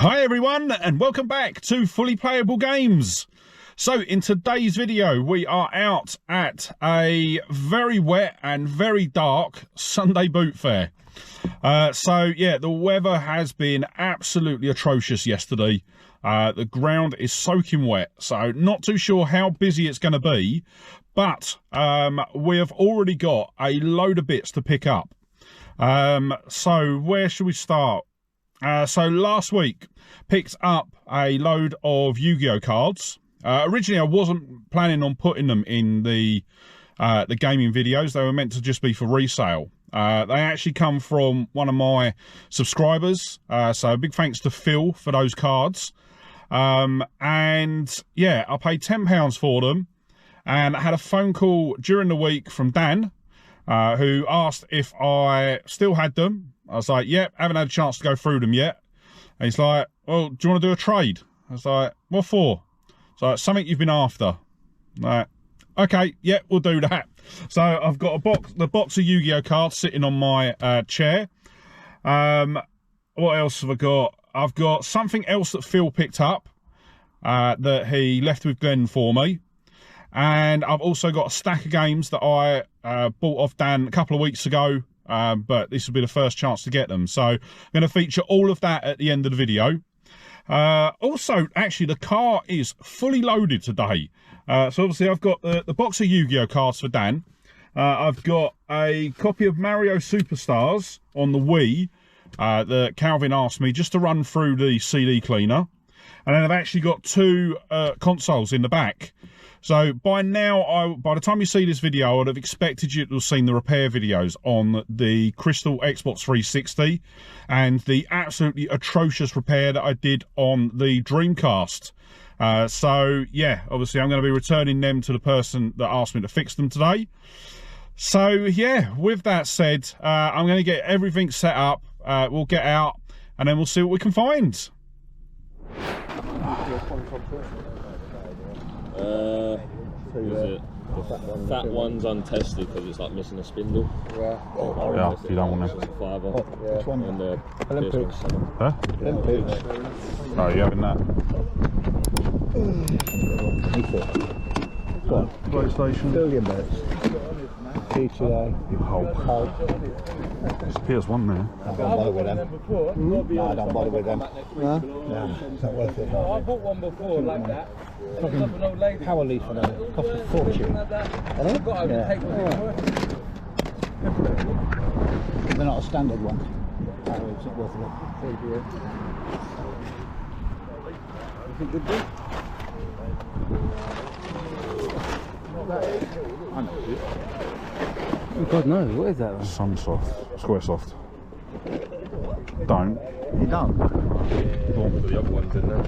Hi everyone, and welcome back to Fully Playable Games. So in today's video we are out at a very wet and very dark Sunday boot fair. So yeah, the weather has been absolutely atrocious yesterday. The ground is soaking wet, so not too sure how busy it's going to be, but we have already got a load of bits to pick up. So where should we start? So last week picked up a load of Yu-Gi-Oh cards. Originally I wasn't planning on putting them in the gaming videos. They were meant to just be for resale. They actually come from one of my subscribers, so a big thanks to Phil for those cards. And yeah, I paid £10 for them, and I had a phone call during the week from Dan, who asked if I still had them. I was like, yep, haven't had a chance to go through them yet. And he's like, well, do you want to do a trade? I was like, what for? So something you've been after. Like, okay, yeah, we'll do that. So I've got the box of Yu-Gi-Oh cards sitting on my chair. What else have I got? I've got something else that Phil picked up that he left with Glenn for me. And I've also got a stack of games that I bought off Dan a couple of weeks ago. But this will be the first chance to get them. So I'm going to feature all of that at the end of the video. Also, actually, the car is fully loaded today. So obviously I've got the box of Yu-Gi-Oh cards for Dan. I've got a copy of Mario Superstars on the Wii that Calvin asked me just to run through the CD cleaner. And then I've actually got two consoles in the back. So by now, by the time you see this video, I would have expected you to have seen the repair videos on the Crystal Xbox 360 and the absolutely atrocious repair that I did on the Dreamcast. So yeah, obviously I'm going to be returning them to the person that asked me to fix them today. So yeah, with that said, I'm going to get everything set up. We'll get out and then we'll see what we can find. The fat one's untested because it's like missing a spindle. Yeah, you don't want to. Which one? And the Olympics. Huh? Olympics. Oh, you having that? What? PlayStation. Billion bits. GTA. Hulk. It's PS1 there. I don't bother with them. No, I don't bother with them. No? No, it's not worth it. I bought one before like that. Fucking power leaf for them. Cost a fortune. Yeah. They're not a standard one. No, it's not worth it. Thank you. You think good deal? I know it is. Oh God, no! What is that? Sunsoft. Squaresoft. Don't. You don't? The other ones in there.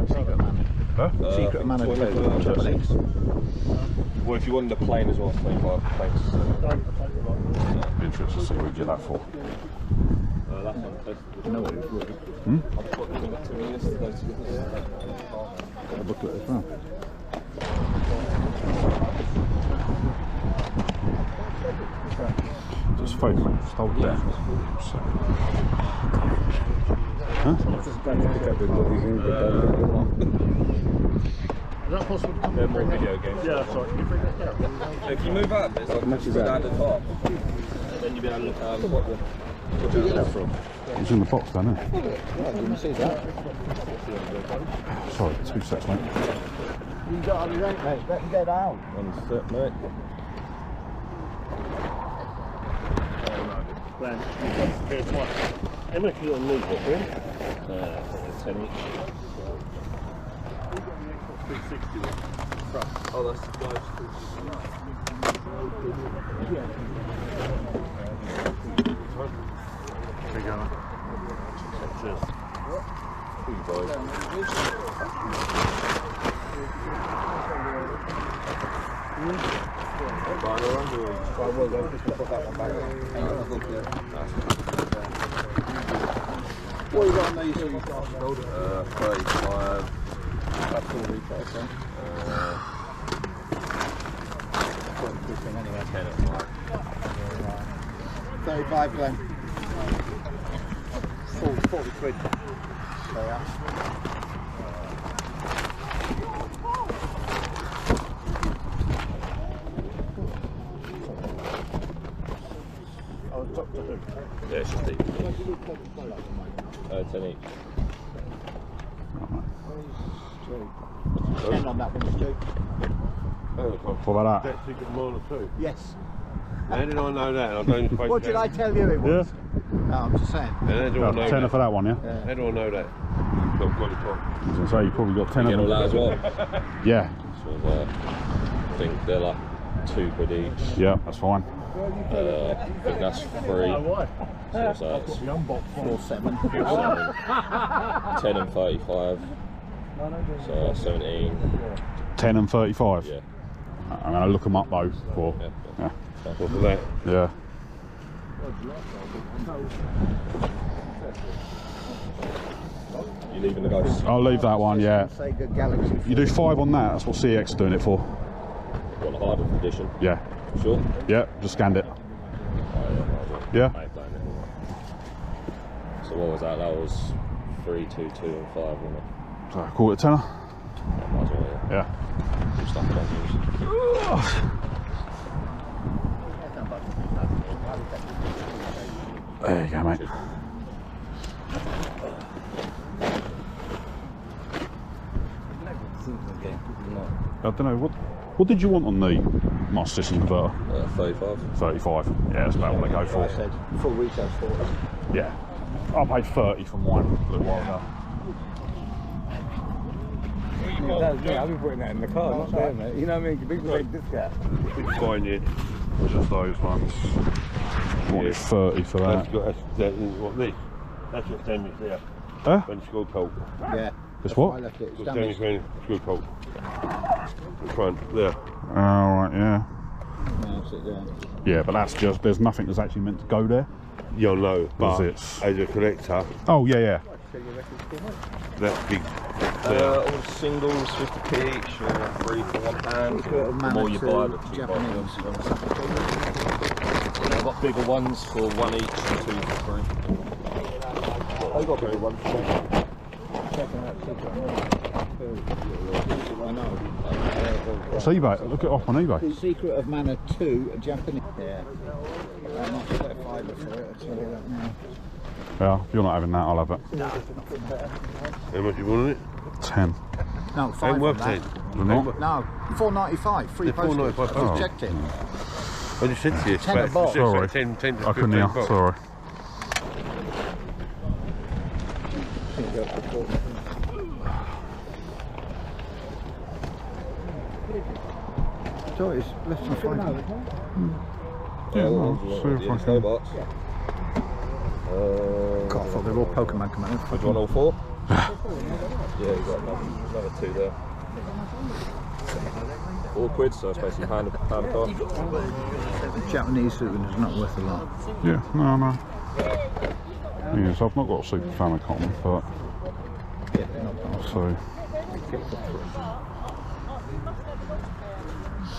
Secret Man. Huh? Secret Man and Triple X. Well, if you want the plane as well, 25 planes. Be interested to see what you get that for. That's untested. No, it would. I've got the thing 2 minutes to go to Got a booklet as well. Just fake, mate. Just hold there. Huh? Is that possible to come They're more video games. Yeah, that's right. Can you bring this down? If you move up, it's like much is that? at the top. Then you'll be able to look at Where did you get that from? It's in the box, don't it? I didn't see that. Sorry, 2 seconds, mate. You got on your own, mate. Better get out. One step, mate. Here's one. How much you on leave it, really? 10 each. 360 one. Oh, that's the guys. Cheers. You guys. What you got on these? 35. That's all retail, so. 10 at 5. 35 Glenn. 40 quid. Yeah, it's just deep. 10 each. 10 on that one, Stu. What about that? That's ticket more than 2. Yes. How did I know that? I don't suppose What did I tell you it was? Yeah. No, I'm just saying. And how do I know Tenner that? for that one, yeah? How do I know that? Got quite a top. I was going to say, you probably got 10 You of get all them. that as well. Yeah, So I think they're like £2 each. yeah, that's fine. I think that's 3. So what's that? It's 4, 7. 10 and 35. So 17. 10 and 35. Yeah. I'm going to look them up though. For, Yeah. yeah. What's that? Yeah. You leaving the ghost? I'll leave that one, yeah. Sega Galaxy. You do 5 on that, that's what CX doing it for. Got the harder edition. Yeah. Sure. Yeah, just scanned it. Oh, Yeah. I ain't playing it. So what was that? That was 3, 2, 2 and 5, wasn't it? So, call it a tenner. Yeah, might as well, yeah. Yeah. Good stuff I don't use. There you go, mate. I don't know, what did you want on the Master System converter? 35. 35. Yeah, that's about what they go I for. said full retail 40. Yeah. I paid 30 for mine a little while ago. Yeah, I've been putting that in the car, not there, mate. You know what I mean? People take discount. It's fine, yeah. Just those ones. Wanted 30 for that. That's what this. That's what damage there. Huh? When it's got cold. Yeah. It's I what? left it. It's It's damage damaged. when it's got cold. The front, there. Oh, right, yeah. No, sit down. Yeah, but that's just, there's nothing that's actually meant to go there. You'll know, but it's- as a collector, Oh, yeah, yeah. that big. All the singles 50p each, or 3 for £1. The more you buy, the cheaper. I've got bigger ones for 1 each, 2 for 3. I got bigger ones. It's eBay. Look it up on eBay. The Secret of Mana 2, a Japanese. Yeah. I'm not certified for it, I'll tell you that now. Yeah, if you're not having that, I'll have it. How much you want it? 10. No, 5 Ain't worth on that. 10. They're not? No, 4.95, free They're postage. £4.95. I just checked it. I just said to you, 10 a box. Sorry. 10 to I couldn't hear, 15 bucks. sorry. So it's less than 5. Yeah, no, see if I can- box. God, I thought they were all Pokemon coming Do you want all 4? Yeah, you've got another 2 there. £4, so it's basically pound a car. Japanese food is not worth a lot. Yeah, no. Yes, I've not got a Super Famicom, but Yeah, not bad. so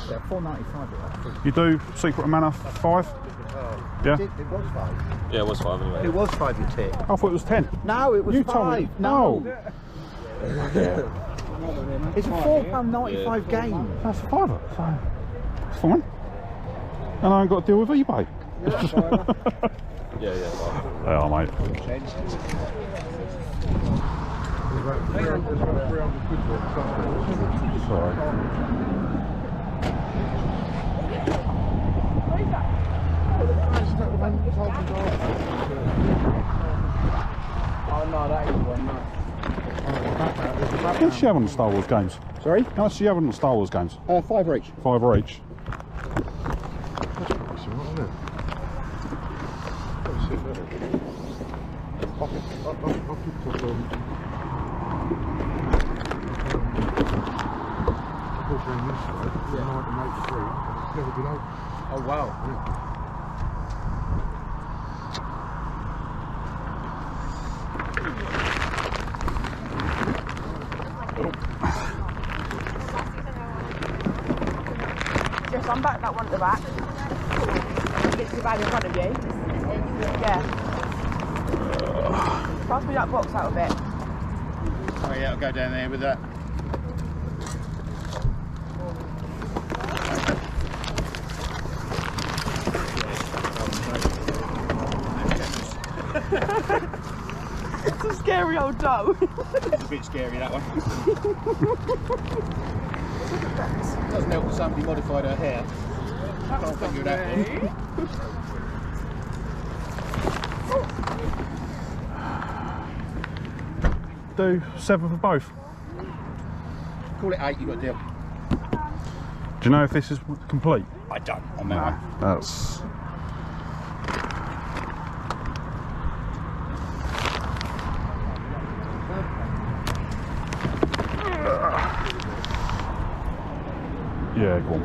Yeah, 4.95 it was. you do Secret of Mana 5? Yeah. It was 5. Yeah, it was 5 anyway. It was 5 you take. I thought it was 10. No, it was You 5. told me. No. Oh, It's a £4.95 game. that's a fiver. So it's fine. And I ain't got to deal with eBay. Yeah. They are, mate. Sorry. Oh no, that ain't one, no. How much do you have on the Star Wars games? Sorry? How much do you have on the Star Wars games? 5 each. 5 each. Oh wow. Just unback that one at the back. Get your bag in front of you. Yeah. Pass me that box out a bit. I'll go down there with that. It's a scary old doe. It's a bit scary, that one. Doesn't help that somebody modified her hair. Can't figure that one. Do 7 for both. Call it 8, you got a deal. Do you know if this is complete? I don't on that one. That's... Yeah, go on.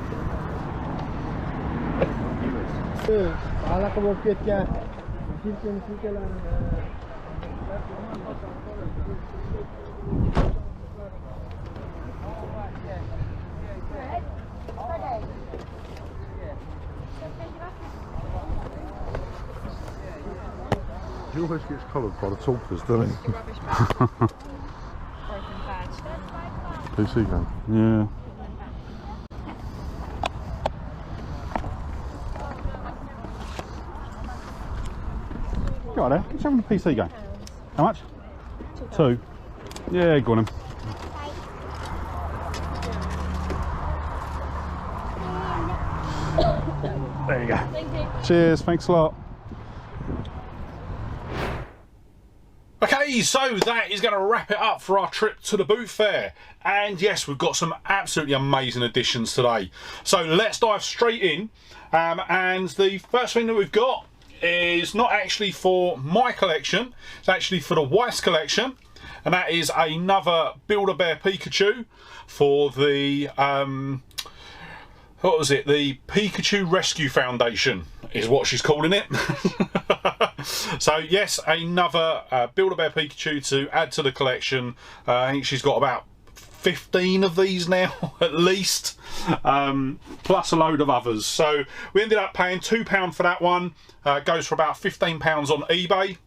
He always gets collared by the talkers, doesn't he? PC game. Yeah. Go on there, let's have a PC game. How much? 2. Yeah, go on then. There you go. Thank you. Cheers, thanks a lot. Okay, so that is going to wrap it up for our trip to the boot fair. And yes, we've got some absolutely amazing additions today. So let's dive straight in. And the first thing that we've got is not actually for my collection, it's actually for the wife's collection. And that is another Build-A-Bear Pikachu for the, what was it? The Pikachu Rescue Foundation is what she's calling it. So yes, another Build-A-Bear Pikachu to add to the collection. I think she's got about 15 of these now at least, plus a load of others. So we ended up paying £2 for that one. Goes for about £15 on eBay.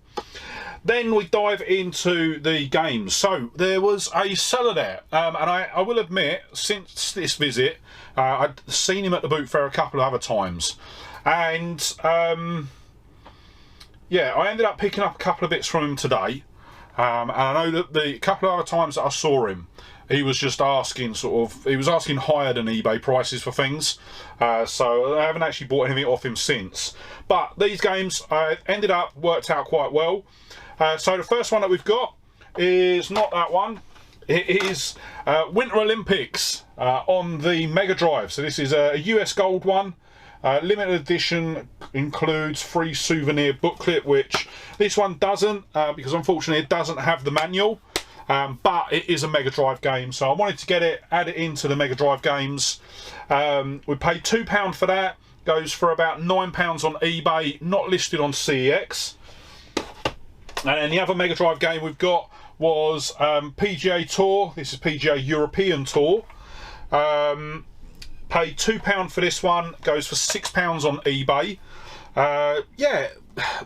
Then we dive into the games. So there was a seller there, and I will admit, since this visit, I'd seen him at the boot fair a couple of other times, and yeah, I ended up picking up a couple of bits from him today. And I know that the couple of other times that I saw him, he was just asking he was asking higher than eBay prices for things. So I haven't actually bought anything off him since. But these games worked out quite well. So the first one that we've got is not that one. It is Winter Olympics on the Mega Drive. So this is a US Gold one. Limited edition, includes free souvenir booklet, which this one doesn't, because unfortunately it doesn't have the manual, but it is a Mega Drive game, so I wanted to add it into the Mega Drive games. We paid £2 for that. Goes for about £9 on eBay, not listed on CEX. And then the other Mega Drive game we've got was PGA Tour. This is PGA European Tour. Paid £2 for this one. Goes for £6 on eBay. Yeah,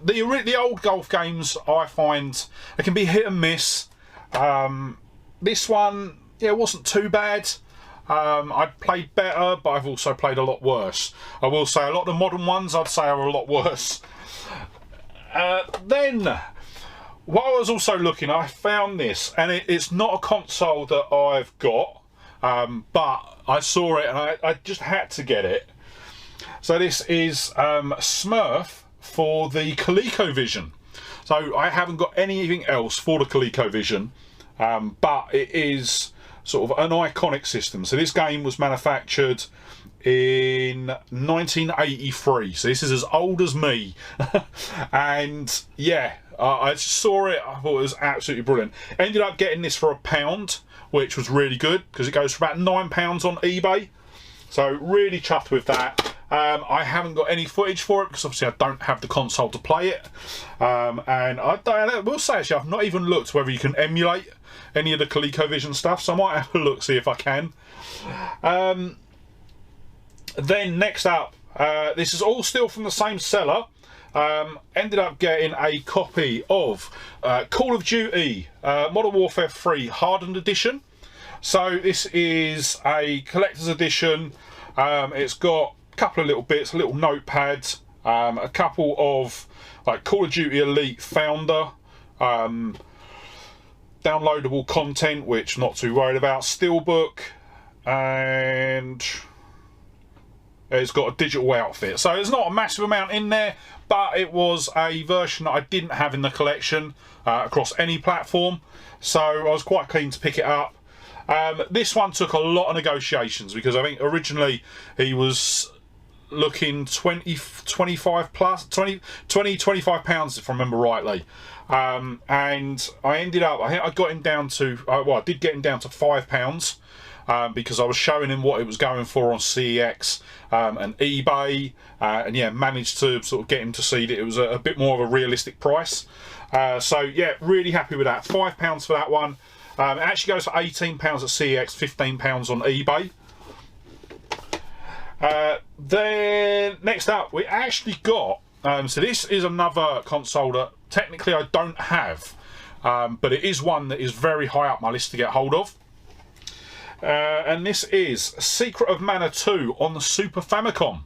the old golf games, I find they can be hit and miss. This one, yeah, wasn't too bad. I'd played better, but I've also played a lot worse. I will say a lot of the modern ones, I'd say, are a lot worse. Then, while I was also looking, I found this, and it's not a console that I've got, but I saw it and I just had to get it. So this is Smurf for the ColecoVision. So I haven't got anything else for the ColecoVision, but it is sort of an iconic system. So this game was manufactured in 1983, so this is as old as me. And yeah, I saw it, I thought it was absolutely brilliant. Ended up getting this for £1, which was really good because it goes for about £9 on eBay. So really chuffed with that. I haven't got any footage for it because obviously I don't have the console to play it. And I will say, actually, I've not even looked whether you can emulate any of the ColecoVision stuff, so I might have a look, see if I can. Then next up, this is all still from the same seller. ended up getting a copy of Call of Duty Modern Warfare 3 Hardened Edition. So this is a collector's edition. It's got a couple of little bits, little notepads, a couple of like Call of Duty Elite Founder downloadable content, which I'm not too worried about, steelbook, and it's got a digital outfit. So there's not a massive amount in there, but it was a version that I didn't have in the collection across any platform, so I was quite keen to pick it up. This one took a lot of negotiations, because I think originally he was looking 25 pounds if I remember rightly, and I ended up, I think I got him down to, well, I did get him down to £5, because I was showing him what it was going for on CEX and eBay, and yeah, managed to sort of get him to see that it was a bit more of a realistic price. So yeah, really happy with that. £5 for that one. It actually goes for £18 at CEX, £15 on eBay. Then next up, we actually got, so this is another console that technically I don't have, but it is one that is very high up my list to get hold of. And this is Secret of Mana 2 on the Super Famicom.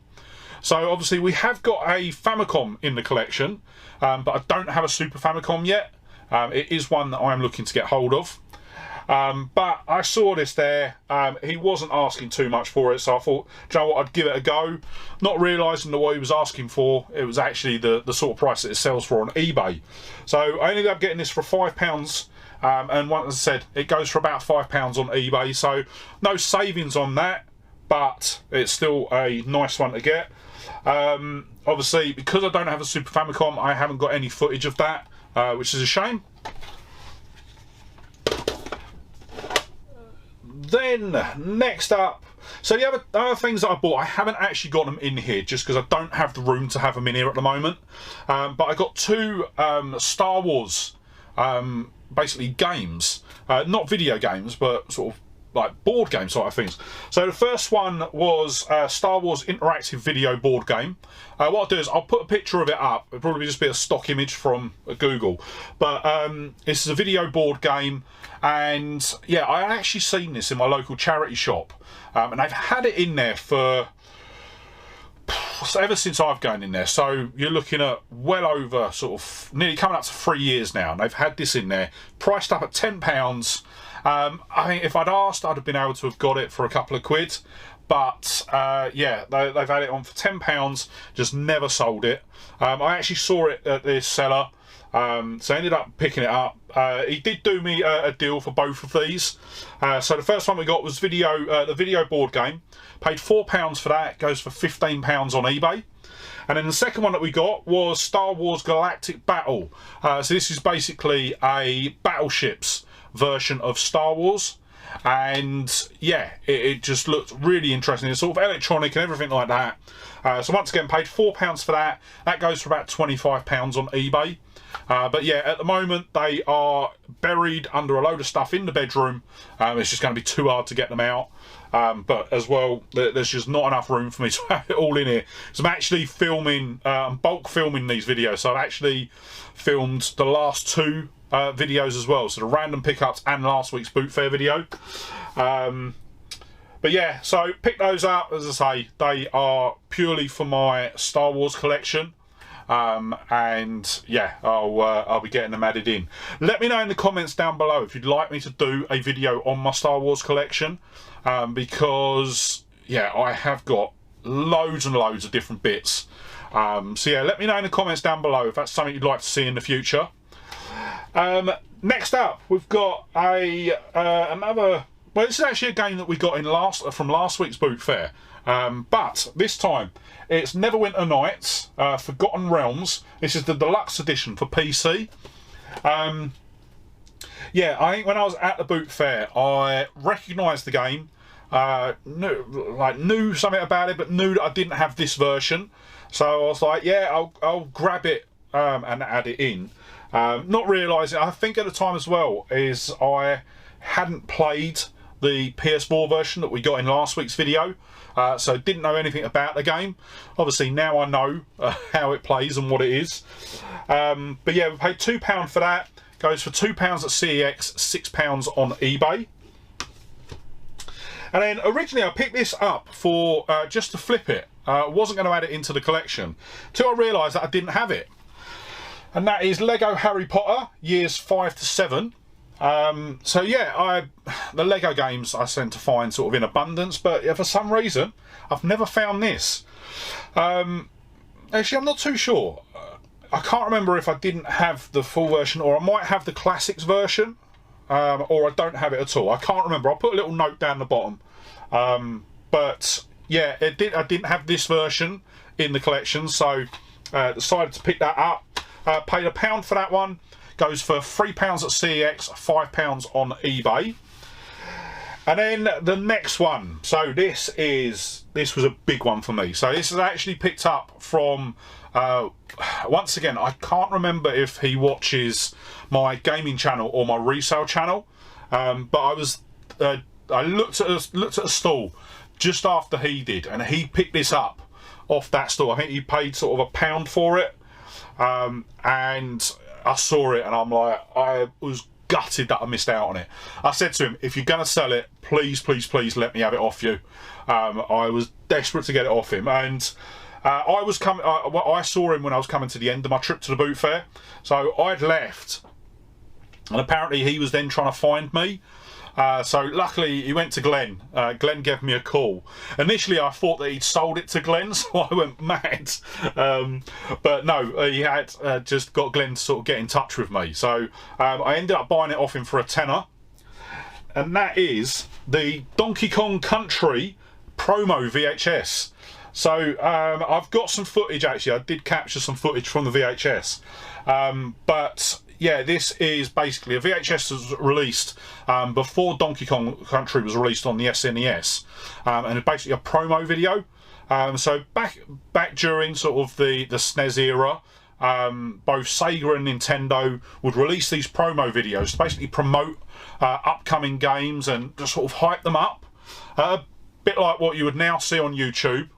So obviously we have got a Famicom in the collection, but I don't have a Super Famicom yet. It is one that I'm looking to get hold of. But I saw this there, he wasn't asking too much for it, so I thought, do you know what, I'd give it a go, not realising that what he was asking for, it was actually the sort of price that it sells for on eBay. So I ended up getting this for £5, and once I said, it goes for about £5 on eBay, so no savings on that, but it's still a nice one to get. Obviously, because I don't have a Super Famicom, I haven't got any footage of that, which is a shame. Then next up, so the other things that I bought, I haven't actually got them in here just because I don't have the room to have them in here at the moment, but I got two Star Wars basically games, not video games but sort of like board game sort of things. So the first one was Star Wars interactive video board game. What I'll do is I'll put a picture of it up. It'll probably just be a stock image from Google, but this is a video board game, and yeah, I actually seen this in my local charity shop, and they've had it in there for ever since I've gone in there. So you're looking at well over sort of nearly coming up to 3 years now, and they've had this in there priced up at £10. I think if I'd asked, I'd have been able to have got it for a couple of quid, but yeah, they've had it on for £10, just never sold it. I actually saw it at this seller, so I ended up picking it up. He did do me a deal for both of these. So the first one we got was the video board game. Paid £4 for that. It goes for £15 on eBay. And then the second one that we got was Star Wars Galactic Battle. So this is basically a battleships version of Star Wars, and yeah, it just looked really interesting. It's sort of electronic and everything like that. So once again, paid £4 for that. That goes for about £25 on eBay. But yeah, at the moment they are buried under a load of stuff in the bedroom. It's just going to be too hard to get them out. But as well, there's just not enough room for me to have it all in here. So I'm actually filming, bulk filming these videos. So I've actually filmed the last two videos as well, so the random pickups and last week's boot fair video. But yeah, so pick those up. As I say, they are purely for my Star Wars collection, and yeah, I'll be getting them added in. Let me know in the comments down below if you'd like me to do a video on my Star Wars collection, because yeah, I have got loads and loads of different bits. So yeah, let me know in the comments down below if that's something you'd like to see in the future. Next up, we've got another. Well, this is actually a game that we got in from last week's boot fair, but this time it's Neverwinter Nights, Forgotten Realms. This is the deluxe edition for PC. Yeah, I think when I was at the boot fair, I recognised the game, knew something about it, but knew that I didn't have this version. So I was like, yeah, I'll grab it and add it in. Not realising, I think at the time as well, is I hadn't played the PS4 version that we got in last week's video, so didn't know anything about the game. Obviously now I know how it plays and what it is. But yeah, we paid £2 for that. Goes for £2 at CEX, £6 on eBay. And then originally I picked this up for just to flip it. I wasn't going to add it into the collection till I realised that I didn't have it. And that is Lego Harry Potter, years 5 to 7. So yeah, the Lego games I tend to find sort of in abundance, but for some reason I've never found this. Actually, I'm not too sure. I can't remember if I didn't have the full version, or I might have the classics version, or I don't have it at all. I can't remember. I'll put a little note down the bottom. But yeah, I didn't have this version in the collection, so decided to pick that up. Paid £1 for that one. Goes for £3 at CEX, £5 on eBay. And then the next one. So this was a big one for me. So this is actually picked up from once again, I can't remember if he watches my gaming channel or my resale channel, but I looked at a stall just after he did, and he picked this up off that stall. I think he paid sort of £1 for it, and I saw it and I'm like, I was gutted that I missed out on it. I said to him, if you're gonna sell it, please let me have it off you. I was desperate to get it off him, and I saw him when I was coming to the end of my trip to the boot fair. So I'd left, and apparently he was then trying to find me. So luckily he went to Glenn. Glenn gave me a call. Initially I thought that he'd sold it to Glenn, so I went mad. But no, he had just got Glenn to sort of get in touch with me. So I ended up buying it off him for a tenner. And that is the Donkey Kong Country promo VHS. So I've got some footage actually. I did capture some footage from the VHS. But yeah, this is basically a VHS that was released before Donkey Kong Country was released on the SNES, and it's basically a promo video. So back during sort of the SNES era, both Sega and Nintendo would release these promo videos to basically promote upcoming games and just sort of hype them up, a bit like what you would now see on YouTube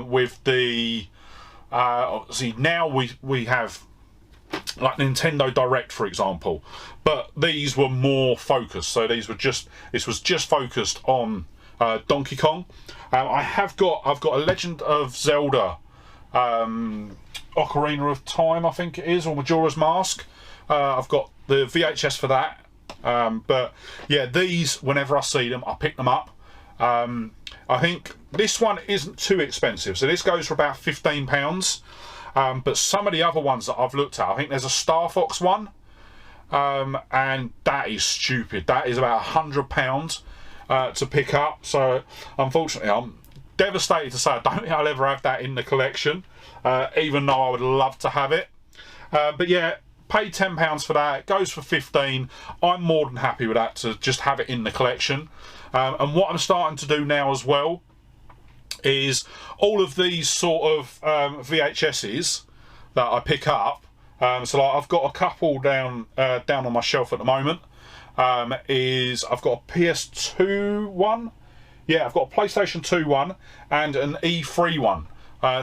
with the obviously now we have like Nintendo Direct, for example, but these were more focused. So this was just focused on Donkey Kong. I've got a Legend of Zelda Ocarina of Time, I think it is, or Majora's Mask. I've got the VHS for that. But yeah, these, whenever I see them, I pick them up. I think this one isn't too expensive, so this goes for about £15. But some of the other ones that I've looked at, I think there's a Star Fox one, and that is stupid. That is about £100 to pick up. So unfortunately, I'm devastated to say I don't think I'll ever have that in the collection, even though I would love to have it. But yeah, paid £10 for that. It goes for 15. I'm more than happy with that, to just have it in the collection. And what I'm starting to do now as well is all of these sort of VHSs that I pick up. So like I've got a couple down on my shelf at the moment. I've got a PS2 one. Yeah, I've got a PlayStation 2 one and an E3 one.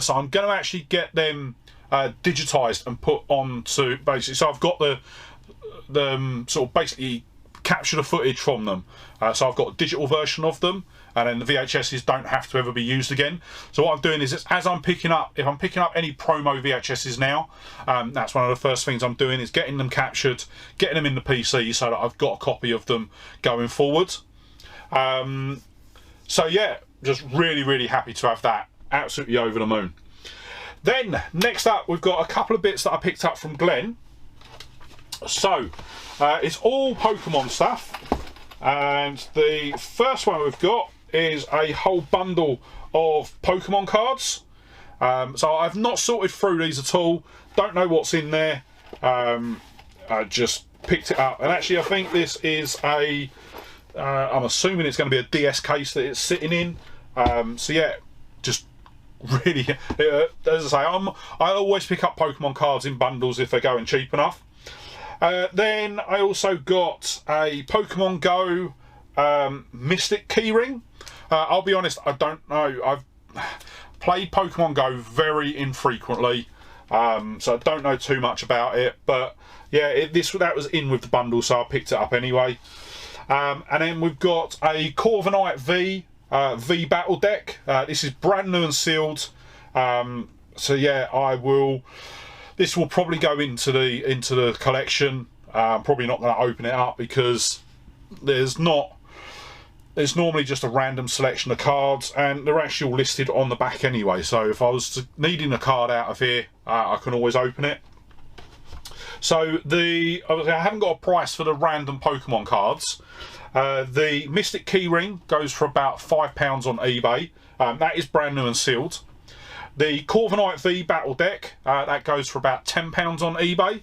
So I'm going to actually get them digitized and put onto basically. So I've got the sort of basically capture the footage from them. So I've got a digital version of them, and then the VHSs don't have to ever be used again. So what I'm doing is, as I'm picking up, if I'm picking up any promo VHSs now, that's one of the first things I'm doing, is getting them captured, getting them in the PC so that I've got a copy of them going forward. So yeah, just really happy to have that. Absolutely over the moon. Then next up, we've got a couple of bits that I picked up from Glenn. So it's all Pokemon stuff, and the first one we've got is a whole bundle of Pokemon cards. So I've not sorted through these at all, don't know what's in there. I just picked it up, and actually I think this is a I'm assuming it's going to be a DS case that it's sitting in. So yeah, just really as I say, I always pick up Pokemon cards in bundles if they're going cheap enough. Then I also got a Pokemon Go Mystic keyring. I'll be honest, I don't know. I've played Pokemon Go very infrequently, so I don't know too much about it. But yeah, that was in with the bundle, so I picked it up anyway. And then we've got a Corviknight V V battle deck. This is brand new and sealed. So yeah, this will probably go into the collection. I'm probably not going to open it up because there's normally just a random selection of cards, and they're actually all listed on the back anyway. So if I was needing a card out of here, I can always open it. So I haven't got a price for the random Pokemon cards. The Mystic Keyring goes for about £5 on eBay. That is brand new and sealed. The Corviknight V battle deck, that goes for about £10 on eBay.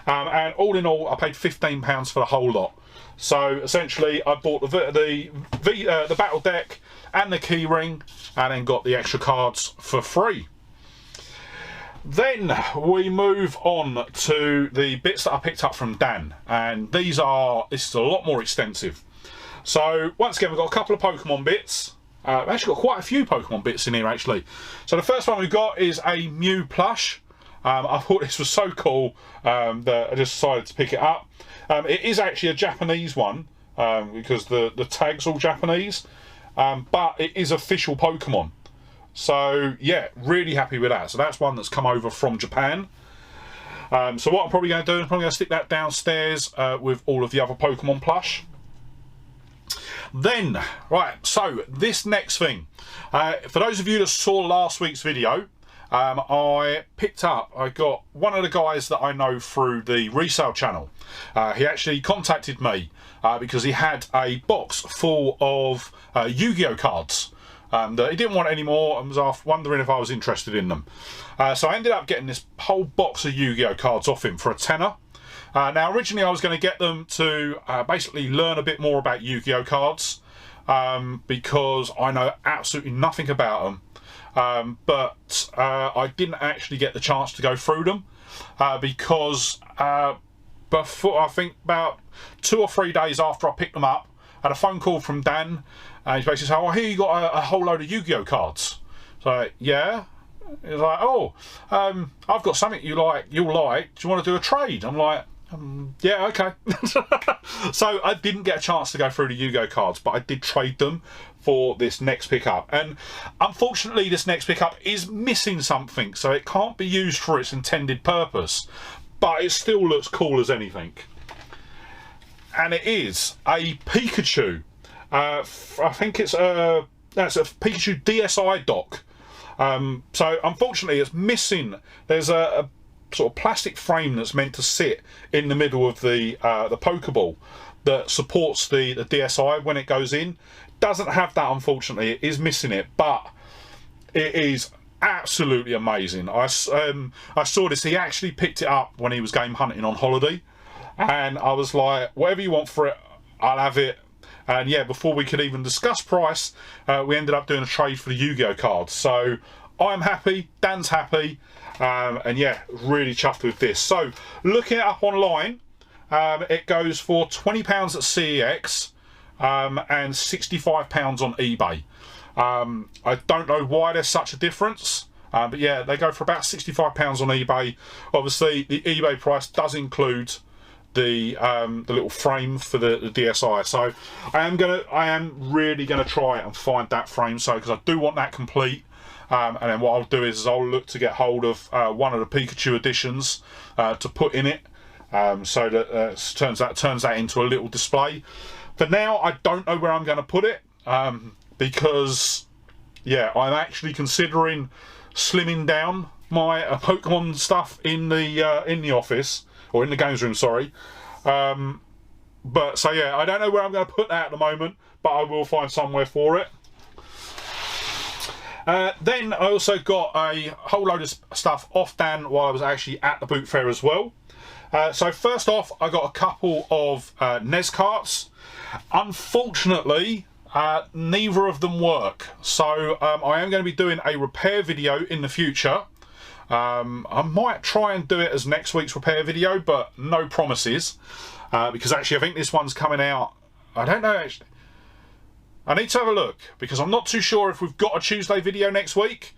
And all in all, I paid £15 for the whole lot. So essentially, I bought the battle deck and the keyring, and then got the extra cards for free. Then we move on to the bits that I picked up from Dan, and this is a lot more extensive. So once again, we've got a couple of Pokemon bits. I've actually got quite a few Pokemon bits in here actually. So the first one we've got is a Mew plush. I thought this was so cool that I just decided to pick it up. It is actually a Japanese one because the tag's all Japanese, but it is official Pokemon. So yeah, really happy with that. So that's one that's come over from Japan. So what I'm probably going to do is I'm probably going to stick that downstairs with all of the other Pokemon plush. Then, right, so this next thing. For those of you that saw last week's video, I got one of the guys that I know through the resale channel. He actually contacted me because he had a box full of Yu-Gi-Oh cards that he didn't want anymore and was wondering if I was interested in them. So I ended up getting this whole box of Yu-Gi-Oh cards off him for a tenner. Now originally I was going to get them to basically learn a bit more about Yu-Gi-Oh cards because I know absolutely nothing about them. But I didn't actually get the chance to go through them because before, I think about 2 or 3 days after I picked them up, I had a phone call from Dan, and he basically said, "Oh, here you got a whole load of Yu-Gi-Oh cards." So yeah, he's like, "Oh, I've got something you'll like. Do you want to do a trade?" I'm like, yeah, okay. So I didn't get a chance to go through the Yu-Gi-Oh cards, but I did trade them for this next pickup. And unfortunately, this next pickup is missing something, so it can't be used for its intended purpose, but it still looks cool as anything. And it is a Pikachu. I think that's a Pikachu DSi dock. So unfortunately, it's missing. There's a sort of plastic frame that's meant to sit in the middle of the Pokeball that supports the DSi when it goes in. Doesn't have that, unfortunately. It is missing it, but it is absolutely amazing. I saw this. He actually picked it up when he was game hunting on holiday, and I was like, whatever you want for it, I'll have it. And yeah, before we could even discuss price, we ended up doing a trade for the Yu-Gi-Oh cards. So I'm happy, Dan's happy, and yeah, really chuffed with this. So looking it up online, it goes for £20 at CEX and £65 on eBay. I don't know why there's such a difference, but yeah, they go for about £65 on eBay. Obviously, the eBay price does include the little frame for the DSi. So I am really gonna try and find that frame, so because I do want that complete. And then what I'll do is I'll look to get hold of one of the Pikachu editions to put in it, so that turns that into a little display. For now, I don't know where I'm going to put it because yeah, I'm actually considering slimming down my Pokemon stuff in the office, or in the games room, sorry. But so yeah, I don't know where I'm going to put that at the moment, but I will find somewhere for it. Then I also got a whole load of stuff off Dan while I was actually at the boot fair as well. So first off, I got a couple of NES carts. Unfortunately, neither of them work. So I am going to be doing a repair video in the future. I might try and do it as next week's repair video, but no promises. Because actually I think this one's coming out, I don't know actually. I need to have a look because I'm not too sure if we've got a Tuesday video next week.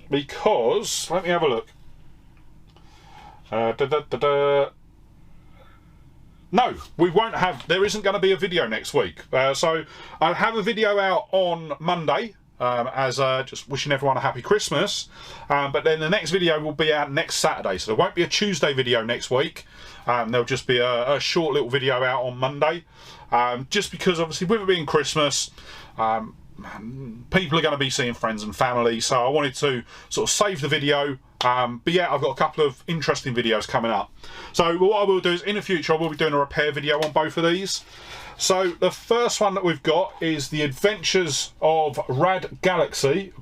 Because, let me have a look. No, we won't have, there isn't going to be a video next week. So I'll have a video out on Monday as just wishing everyone a happy Christmas. But then the next video will be out next Saturday. So there won't be a Tuesday video next week. There'll just be a short little video out on Monday. Just because obviously with it being Christmas, people are going to be seeing friends and family. So I wanted to sort of save the video. But yeah, I've got a couple of interesting videos coming up. So what I will do is in the future I will be doing a repair video on both of these. So the first one that we've got is the Adventures of Rad Gravity.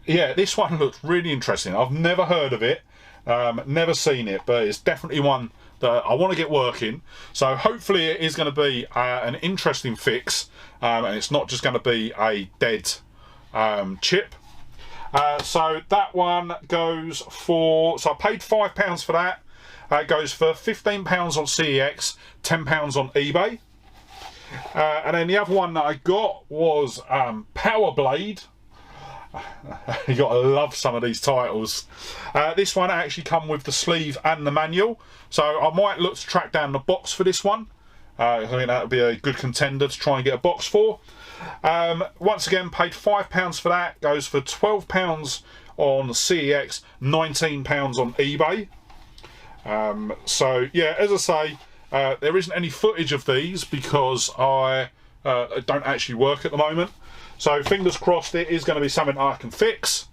Yeah, this one looks really interesting. I've never heard of it, never seen it, but it's definitely one that I want to get working. So hopefully it is going to be an interesting fix, and it's not just going to be a dead chip. So that one goes for, so I paid £5 for that. It goes for £15 on CEX, £10 on eBay. And then the other one that I got was Power Blade. You gotta love some of these titles. This one actually come with the sleeve and the manual, so I might look to track down the box for this one. I think that would be a good contender to try and get a box for. Once again, paid £5 for that. Goes for £12 on CEX, £19 on eBay. So yeah, as I say, there isn't any footage of these because I don't actually work at the moment. So fingers crossed it is going to be something I can fix.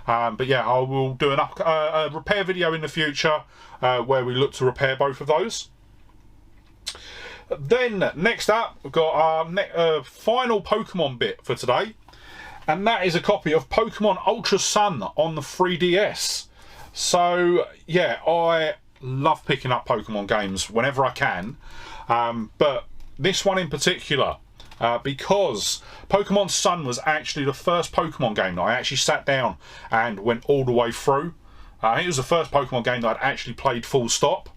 But yeah, I will do a repair video in the future where we look to repair both of those. Then next up, we've got our final Pokemon bit for today, and that is a copy of Pokemon Ultra Sun on the 3DS. So yeah, I love picking up Pokemon games whenever I can, but this one in particular, because Pokemon Sun was actually the first Pokemon game that I actually sat down and went all the way through. I think it was the first Pokemon game that I'd actually played full stop.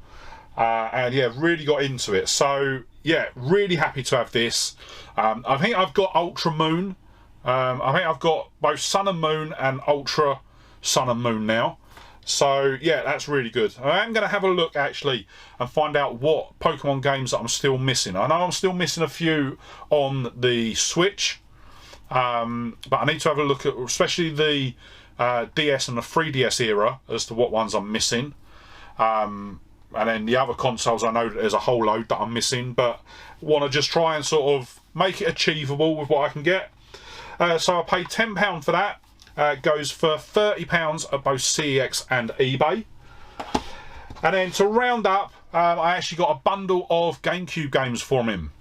And yeah, really got into it. So yeah, really happy to have this. I think I've got Ultra Moon. I think I've got both Sun and Moon and Ultra Sun and Moon now. So yeah, that's really good. I am going to have a look actually and find out what Pokemon games that I'm still missing. I know I'm still missing a few on the Switch, but I need to have a look at especially the DS and the 3DS era as to what ones I'm missing. And then the other consoles, I know that there's a whole load that I'm missing, but want to just try and sort of make it achievable with what I can get. So I paid £10 for that. Goes for £30 at both CEX and eBay. And then to round up, I actually got a bundle of GameCube games from him.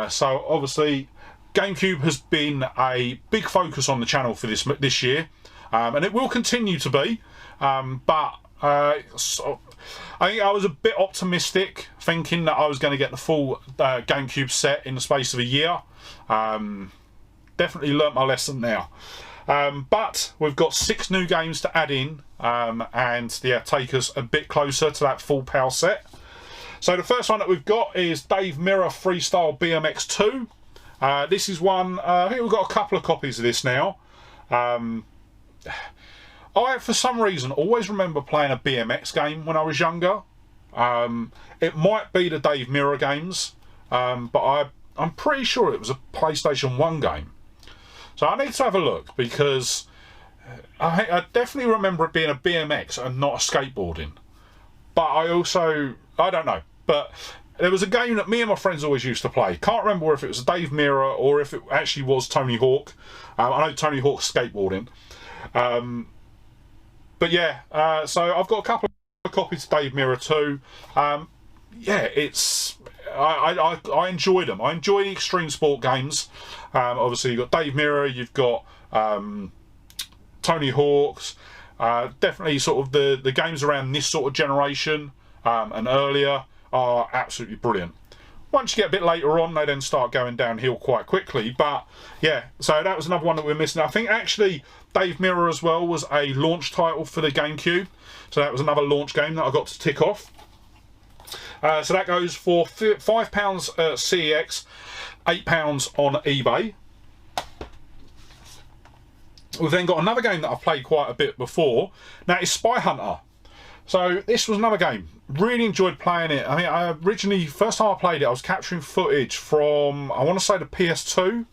So obviously, GameCube has been a big focus on the channel for this year, and it will continue to be. So I think I was a bit optimistic, thinking that I was going to get the full GameCube set in the space of a year. Definitely learnt my lesson now. But we've got 6 new games to add in, and yeah, take us a bit closer to that full PAL set. So the first one that we've got is Dave Mirra Freestyle BMX 2. This is one, I think we've got a couple of copies of this now. I, for some reason, always remember playing a BMX game when I was younger. It might be the Dave Mirra games, but I'm pretty sure it was a PlayStation 1 game. So I need to have a look, because I definitely remember it being a BMX and not a skateboarding. But I don't know. But there was a game that me and my friends always used to play. Can't remember if it was Dave Mirra or if it actually was Tony Hawk. I know Tony Hawk's skateboarding. But yeah, so I've got a couple of copies of Dave Mirra too. Yeah, I enjoyed them. I enjoy extreme sport games. Obviously, you've got Dave Mirra, you've got Tony Hawk's. Definitely sort of the games around this sort of generation and earlier are absolutely brilliant. Once you get a bit later on, they then start going downhill quite quickly. But yeah, so that was another one that we're missing. I think actually Dave Mirra as well was a launch title for the GameCube. So that was another launch game that I got to tick off. So that goes for £5 CEX, £8 on eBay. We've then got another game that I've played quite a bit before. Now it's Spy Hunter. So this was another game. Really enjoyed playing it. I mean, I originally, first time I played it, I was capturing footage from, I want to say the PS2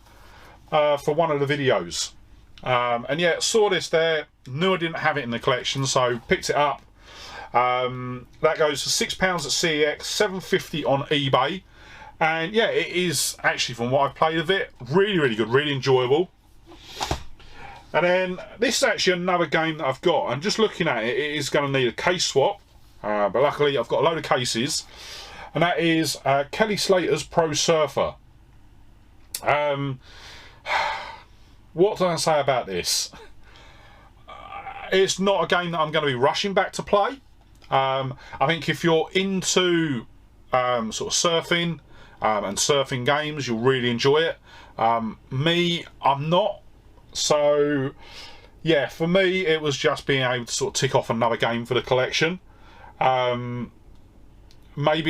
for one of the videos. And yeah, saw this there, knew I didn't have it in the collection, so picked it up. That goes for £6 at CEX, $7.50 on eBay. And yeah, it is actually, from what I've played of it, really, really good, really enjoyable. And then this is actually another game that I've got. I'm just looking at it, it is going to need a case swap. But luckily I've got a load of cases. And that is Kelly Slater's Pro Surfer. What do I say about this? It's not a game that I'm going to be rushing back to play. I think if you're into sort of surfing and surfing games, you'll really enjoy it. Me, I'm not. So yeah, for me it was just being able to sort of tick off another game for the collection. Maybe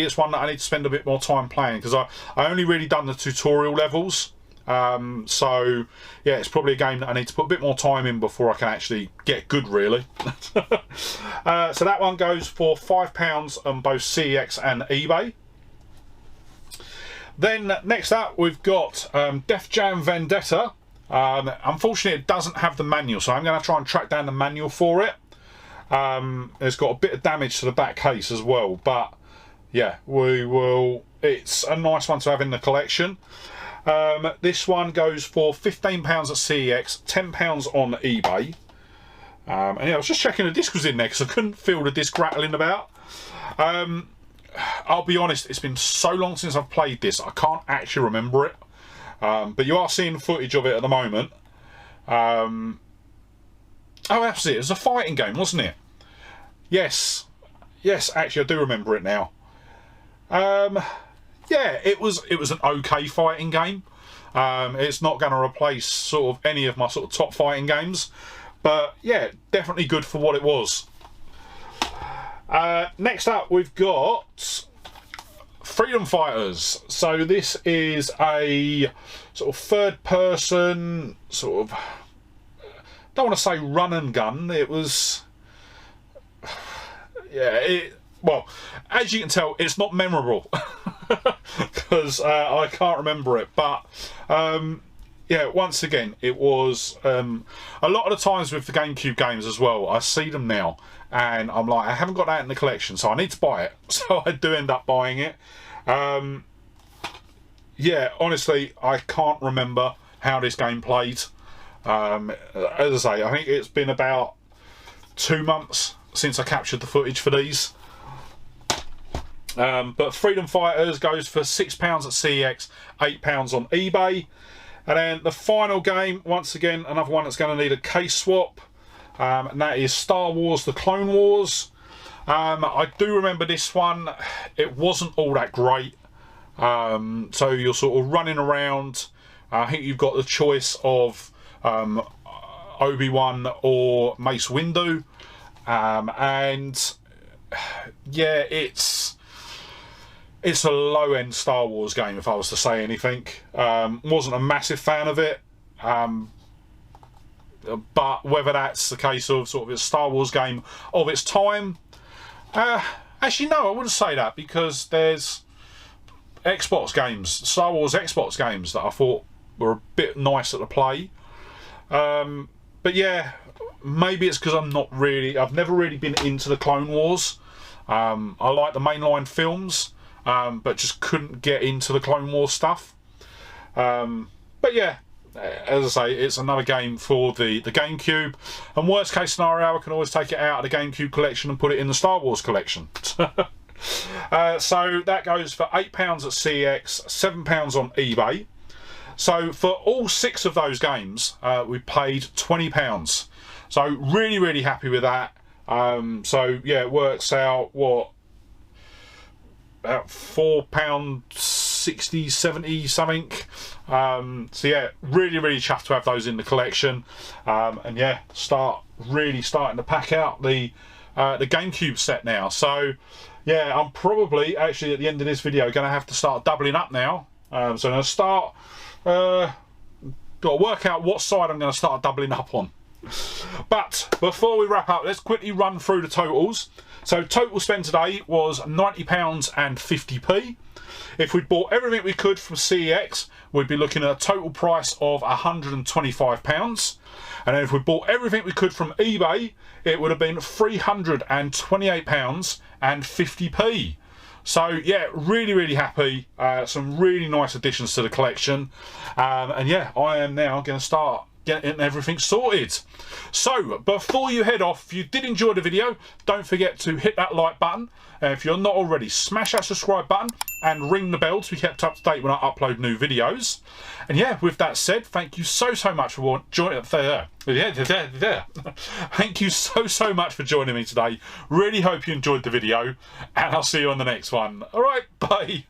it's one that I need to spend a bit more time playing, because I only really done the tutorial levels. So yeah, it's probably a game that I need to put a bit more time in before I can actually get good, really. So that one goes for £5 on both CEX and eBay. Then next up we've got Def Jam Vendetta. Unfortunately it doesn't have the manual, so I'm going to try and track down the manual for it. It's got a bit of damage to the back case as well, but yeah, we will. It's a nice one to have in the collection. This one goes for £15 at CEX, £10 on eBay. And yeah, I was just checking the disc was in there because I couldn't feel the disc rattling about. I'll be honest, it's been so long since I've played this, I can't actually remember it. But you are seeing footage of it at the moment. Oh, that's it. It was a fighting game, wasn't it? Yes. Yes, actually, I do remember it now. Yeah, it was an okay fighting game. It's not going to replace sort of any of my sort of top fighting games. But yeah, definitely good for what it was. Next up, we've got Freedom Fighters. So this is a sort of third person sort of, don't want to say run and gun, it was, yeah, well, as you can tell, it's not memorable because I can't remember it, but yeah, once again, it was a lot of the times with the GameCube games as well, I see them now and I'm like, I haven't got that in the collection, so I need to buy it. So I do end up buying it. Yeah, honestly, I can't remember how this game played. As I say, I think it's been about 2 months since I captured the footage for these. But Freedom Fighters goes for £6 at CEX, £8 on eBay. And then the final game, once again, another one that's going to need a case swap. And that is Star Wars The Clone Wars. I do remember this one. It wasn't all that great. So you're sort of running around. I think you've got the choice of Obi-Wan or Mace Windu. And yeah, it's a low-end Star Wars game, if I was to say anything. Wasn't a massive fan of it. But whether that's the case of sort of a Star Wars game of its time, actually no, I wouldn't say that, because there's Xbox games, Star Wars Xbox games that I thought were a bit nicer to play. But yeah, maybe it's because I've never really been into the Clone Wars. I like the mainline films, but just couldn't get into the Clone Wars stuff. But yeah, as I say, it's another game for the GameCube, and worst case scenario, I can always take it out of the GameCube collection and put it in the Star Wars collection. So that goes for £8 at CEX, £7 on eBay. So for all 6 of those games, we paid £20. So really, really happy with that. So yeah, it works out, what, about £4.60, 70 something. So yeah, really, really chuffed to have those in the collection. And yeah, really starting to pack out the GameCube set now. So yeah, I'm probably actually at the end of this video going to have to start doubling up now. So I'm going to start, got to work out what side I'm going to start doubling up on. But before we wrap up, let's quickly run through the totals. So total spend today was £90 and 50p. If we'd bought everything we could from CEX, we'd be looking at a total price of £125. And then if we bought everything we could from eBay, it would have been £328 and 50p. So yeah, really happy. Some really nice additions to the collection. And yeah, I am now going to start getting everything sorted. So before you head off, if you did enjoy the video, don't forget to hit that like button. If you're not already, smash that subscribe button and ring the bell to be kept up to date when I upload new videos. And yeah, with that said, thank you so much for joining. Thank you so much for joining me today. Really hope you enjoyed the video, and I'll see you on the next one. All right, bye.